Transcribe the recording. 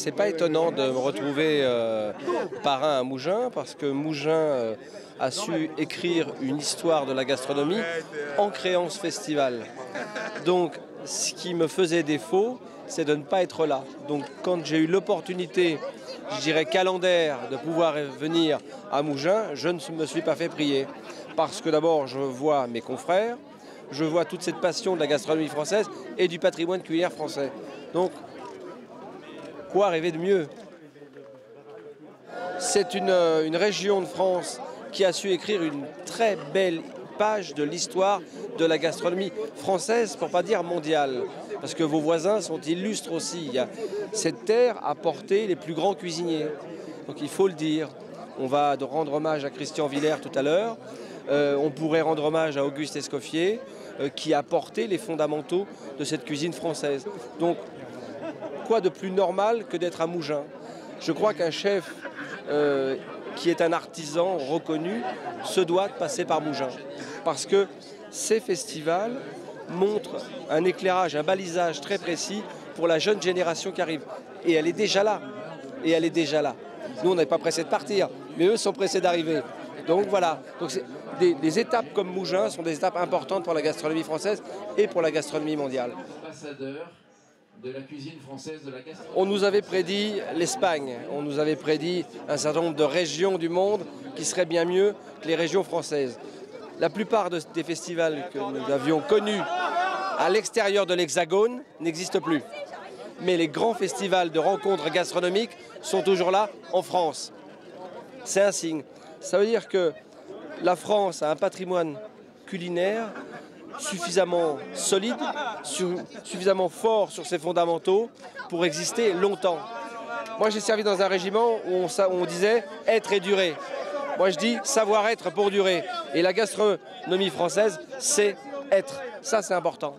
c'est pas étonnant de me retrouver parrain à Mougins, parce que Mougins a su écrire une histoire de la gastronomie en créant ce festival. Donc, ce qui me faisait défaut, c'est de ne pas être là. Donc, quand j'ai eu l'opportunité, je dirais calendaire, de pouvoir venir à Mougins, je ne me suis pas fait prier. Parce que d'abord, je vois mes confrères, je vois toute cette passion de la gastronomie française et du patrimoine culinaire français. Donc, quoi rêver de mieux? C'est une région de France qui a su écrire une très belle page de l'histoire de la gastronomie française, pour ne pas dire mondiale. Parce que vos voisins sont illustres aussi. Cette terre a porté les plus grands cuisiniers. Donc il faut le dire. On va rendre hommage à Christian Villers tout à l'heure. On pourrait rendre hommage à Auguste Escoffier, qui a porté les fondamentaux de cette cuisine française. Donc, quoi de plus normal que d'être à Mougins? Je crois qu'un chef qui est un artisan reconnu se doit de passer par Mougins. Parce que ces festivals montrent un éclairage, un balisage très précis pour la jeune génération qui arrive. Et elle est déjà là. Et elle est déjà là. Nous, on n'est pas pressés de partir, mais eux sont pressés d'arriver. Donc voilà. Donc, des étapes comme Mougins sont des étapes importantes pour la gastronomie française et pour la gastronomie mondiale. De la cuisine française, de la gastronomie. On nous avait prédit l'Espagne, on nous avait prédit un certain nombre de régions du monde qui seraient bien mieux que les régions françaises. La plupart des festivals que nous avions connus à l'extérieur de l'Hexagone n'existent plus. Mais les grands festivals de rencontres gastronomiques sont toujours là en France. C'est un signe. Ça veut dire que la France a un patrimoine culinaire suffisamment solide, suffisamment fort sur ses fondamentaux pour exister longtemps. Moi, j'ai servi dans un régiment où on disait « être et durer ». Moi, je dis « savoir-être pour durer ». Et la gastronomie française, c'est être. Ça, c'est important.